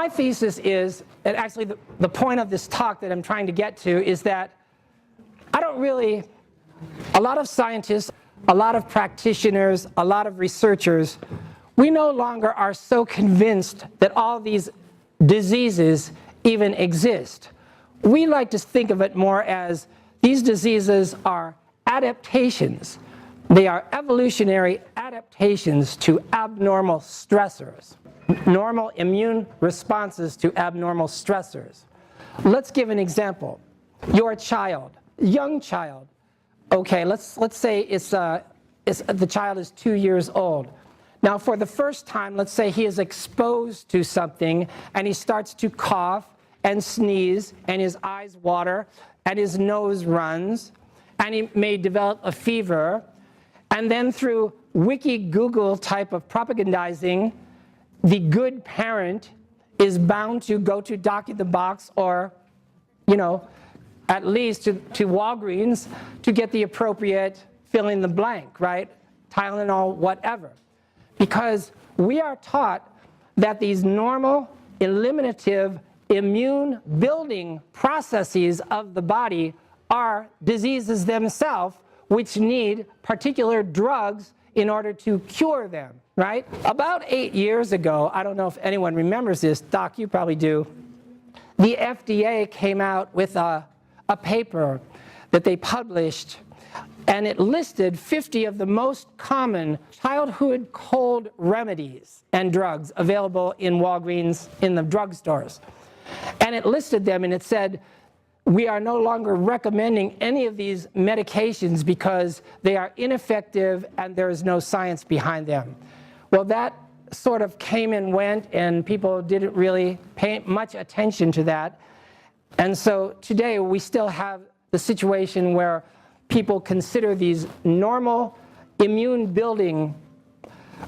my thesis is, and actually the point of this talk that I'm trying to get to is that a lot of scientists, a lot of practitioners, a lot of researchers, we no longer are so convinced that all these diseases even exist. We like to think of it more as these diseases are adaptations. They are evolutionary adaptations to abnormal stressors, normal immune responses to abnormal stressors. Let's give an example. Your child, young child, okay, let's say the child is 2 years old. Now for the first time, let's say he is exposed to something and he starts to cough and sneeze and his eyes water and his nose runs and he may develop a fever, and then through wiki Google type of propagandizing, the good parent is bound to go to Doc in the Box or, at least to Walgreens to get the appropriate fill in the blank, right? Tylenol, whatever. Because we are taught that these normal, eliminative, immune building processes of the body are diseases themselves, which need particular drugs in order to cure them, right? About 8 years ago, I don't know if anyone remembers this, Doc, you probably do, the FDA came out with a paper that they published, and it listed 50 of the most common childhood cold remedies and drugs available in Walgreens, in the drugstores. And it listed them and it said, we are no longer recommending any of these medications because they are ineffective and there is no science behind them. Well, that sort of came and went and people didn't really pay much attention to that. And so today we still have the situation where people consider these normal immune building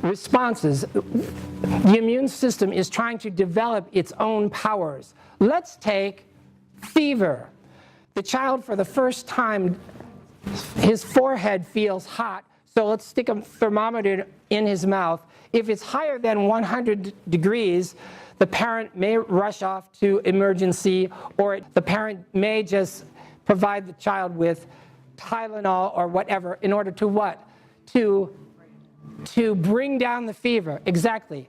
responses. The immune system is trying to develop its own powers. Let's take fever. The child, for the first time, his forehead feels hot, so let's stick a thermometer in his mouth. If it's higher than 100 degrees, the parent may rush off to emergency, or the parent may just provide the child with Tylenol or whatever in order to what? To bring down the fever. Exactly.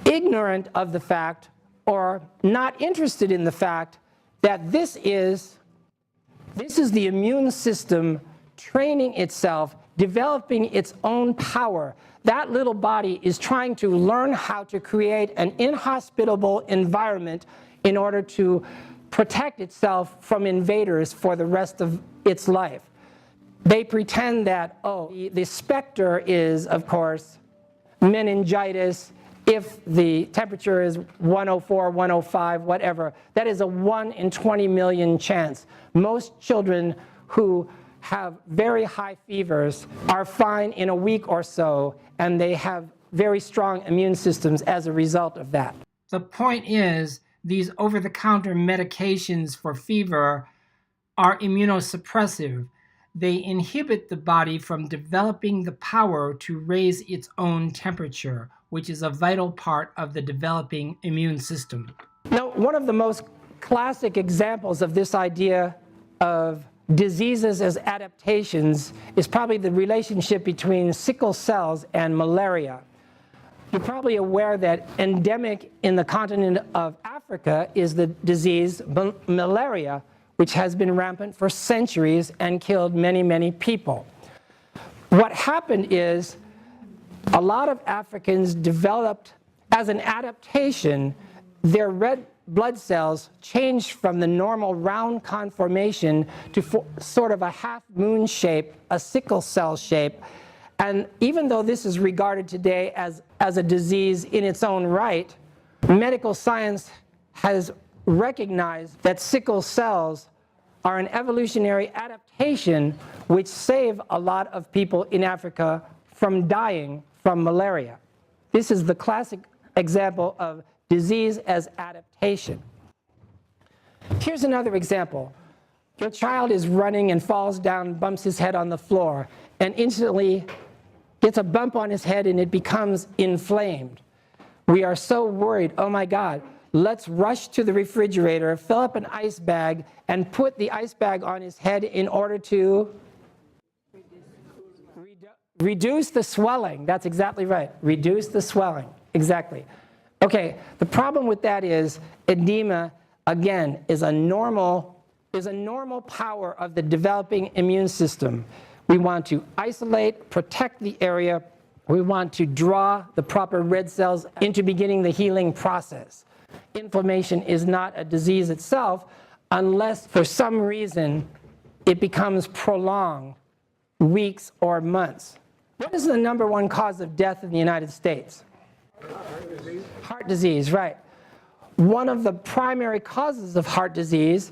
Ignorant of the fact or not interested in the fact that this is the immune system training itself, developing its own power. That little body is trying to learn how to create an inhospitable environment in order to protect itself from invaders for the rest of its life. They pretend that, the specter is, of course, meningitis. If the temperature is 104, 105, whatever, that is a 1 in 20 million chance. Most children who have very high fevers are fine in a week or so, and they have very strong immune systems as a result of that. The point is, these over-the-counter medications for fever are immunosuppressive. They inhibit the body from developing the power to raise its own temperature, which is a vital part of the developing immune system. Now, one of the most classic examples of this idea of diseases as adaptations is probably the relationship between sickle cells and malaria. You're probably aware that endemic in the continent of Africa is the disease malaria, which has been rampant for centuries and killed many, many people. What happened is a lot of Africans developed, as an adaptation, their red blood cells changed from the normal round conformation to sort of a half-moon shape, a sickle cell shape. And even though this is regarded today as a disease in its own right, medical science has recognized that sickle cells are an evolutionary adaptation which save a lot of people in Africa from dying from malaria. This is the classic example of disease as adaptation. Here's another example. Your child is running and falls down, bumps his head on the floor, and instantly gets a bump on his head and it becomes inflamed. We are so worried, oh my God, let's rush to the refrigerator, fill up an ice bag, and put the ice bag on his head in order to reduce the swelling. That's exactly right. Reduce the swelling. Exactly. Okay, the problem with that is edema, again, is a normal power of the developing immune system. We want to isolate, protect the area. We want to draw the proper red cells into beginning the healing process. Inflammation is not a disease itself unless for some reason it becomes prolonged, weeks or months. What is the #1 cause of death in the United States? Heart disease. Heart disease, right. One of the primary causes of heart disease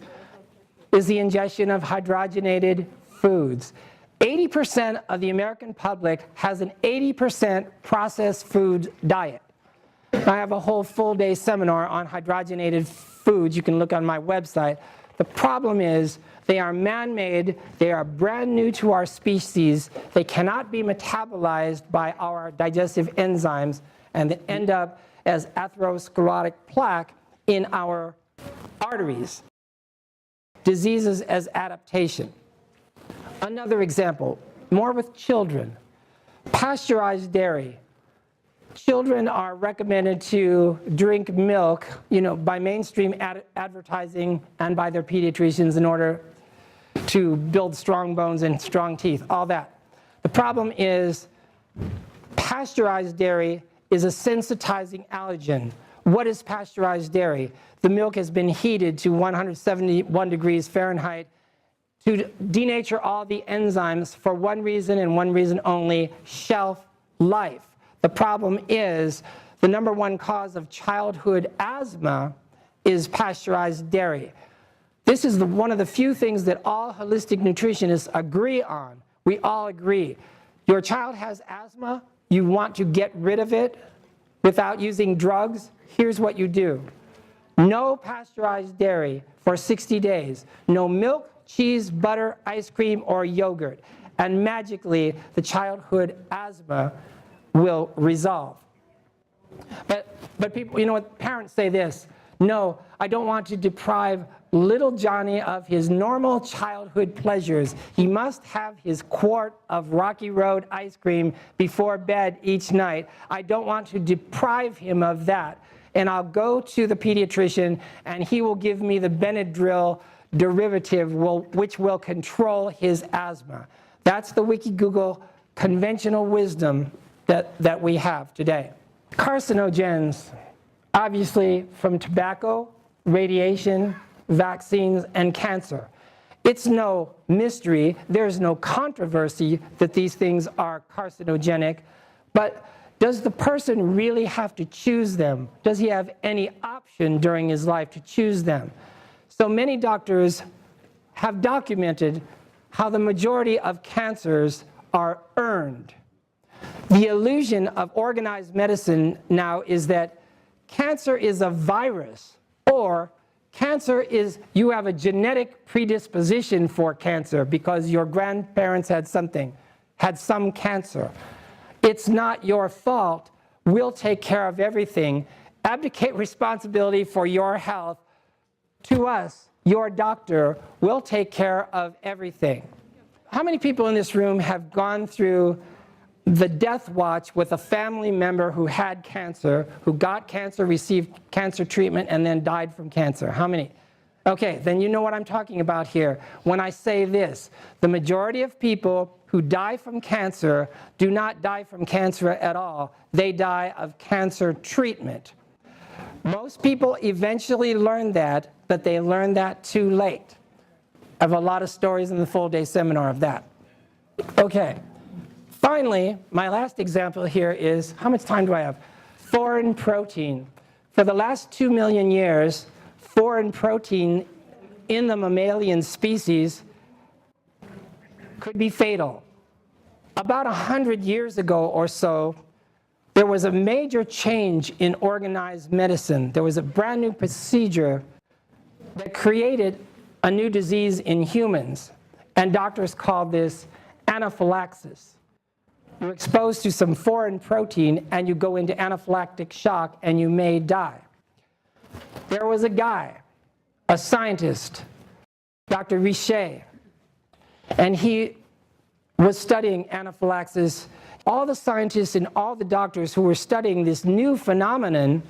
is the ingestion of hydrogenated foods. 80% of the American public has an 80% processed food diet. I have a whole full-day seminar on hydrogenated foods. You can look on my website. The problem is they are man-made, they are brand new to our species, they cannot be metabolized by our digestive enzymes, and they end up as atherosclerotic plaque in our arteries. Diseases as adaptation. Another example, more with children. Pasteurized dairy. Children are recommended to drink milk, by mainstream advertising and by their pediatricians in order to build strong bones and strong teeth, all that. The problem is pasteurized dairy is a sensitizing allergen. What is pasteurized dairy? The milk has been heated to 171 degrees Fahrenheit to denature all the enzymes for one reason and one reason only, shelf life. The problem is the #1 cause of childhood asthma is pasteurized dairy. This is one of the few things that all holistic nutritionists agree on. We all agree. Your child has asthma, you want to get rid of it without using drugs, here's what you do. No pasteurized dairy for 60 days. No milk, cheese, butter, ice cream, or yogurt. And magically, the childhood asthma will resolve. But people, parents say this, no, I don't want to deprive little Johnny of his normal childhood pleasures. He must have his quart of Rocky Road ice cream before bed each night. I don't want to deprive him of that. And I'll go to the pediatrician and he will give me the Benadryl derivative which will control his asthma. That's the Wiki-Google conventional wisdom that we have today. Carcinogens, obviously from tobacco, radiation, vaccines, and cancer. It's no mystery, there's no controversy that these things are carcinogenic, but does the person really have to choose them? Does he have any option during his life to choose them? So many doctors have documented how the majority of cancers are earned. The illusion of organized medicine now is that cancer is a virus, or cancer is you have a genetic predisposition for cancer because your grandparents had some cancer. It's not your fault. We'll take care of everything. Abdicate responsibility for your health to us, your doctor. We'll take care of everything. How many people in this room have gone through the death watch with a family member who had cancer, who got cancer, received cancer treatment, and then died from cancer? How many? Okay, then you know what I'm talking about here. When I say this, the majority of people who die from cancer do not die from cancer at all. They die of cancer treatment. Most people eventually learn that, but they learn that too late. I have a lot of stories in the full-day seminar of that. Okay. Finally, my last example here is, how much time do I have? Foreign protein. For the last 2 million years, foreign protein in the mammalian species could be fatal. About 100 years ago or so, there was a major change in organized medicine. There was a brand new procedure that created a new disease in humans, and doctors called this anaphylaxis. You're exposed to some foreign protein and you go into anaphylactic shock and you may die. There was a guy, a scientist, Dr. Richet, and he was studying anaphylaxis. All the scientists and all the doctors who were studying this new phenomenon,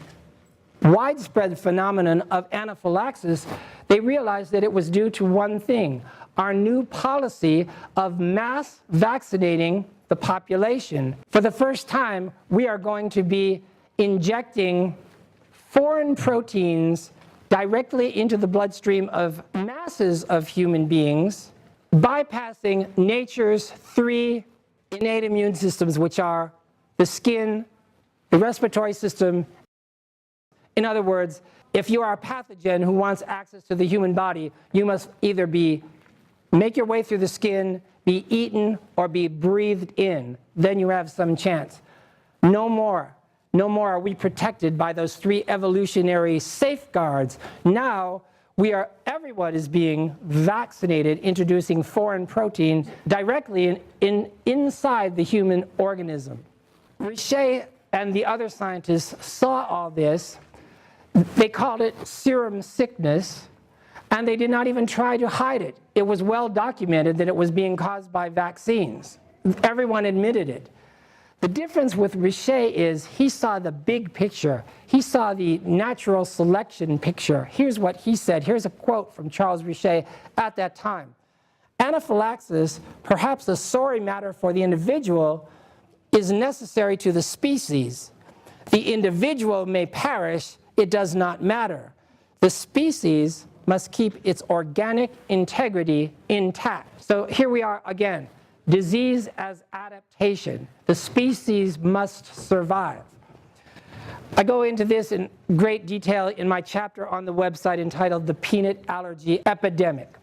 widespread phenomenon of anaphylaxis, they realized that it was due to one thing: our new policy of mass vaccinating the population. For the first time, we are going to be injecting foreign proteins directly into the bloodstream of masses of human beings, bypassing nature's three innate immune systems, which are the skin, the respiratory system. In other words, if you are a pathogen who wants access to the human body, you must either make your way through the skin, be eaten, or be breathed in. Then you have some chance. No more are we protected by those three evolutionary safeguards. Now, everyone is being vaccinated, introducing foreign protein directly inside the human organism. Richet and the other scientists saw all this. They called it serum sickness, and they did not even try to hide it. It was well documented that it was being caused by vaccines. Everyone admitted it. The difference with Richet is he saw the big picture. He saw the natural selection picture. Here's what he said. Here's a quote from Charles Richet at that time. Anaphylaxis, perhaps a sorry matter for the individual, is necessary to the species. The individual may perish, it does not matter. The species must keep its organic integrity intact. So here we are again. Disease as adaptation. The species must survive. I go into this in great detail in my chapter on the website entitled The Peanut Allergy Epidemic.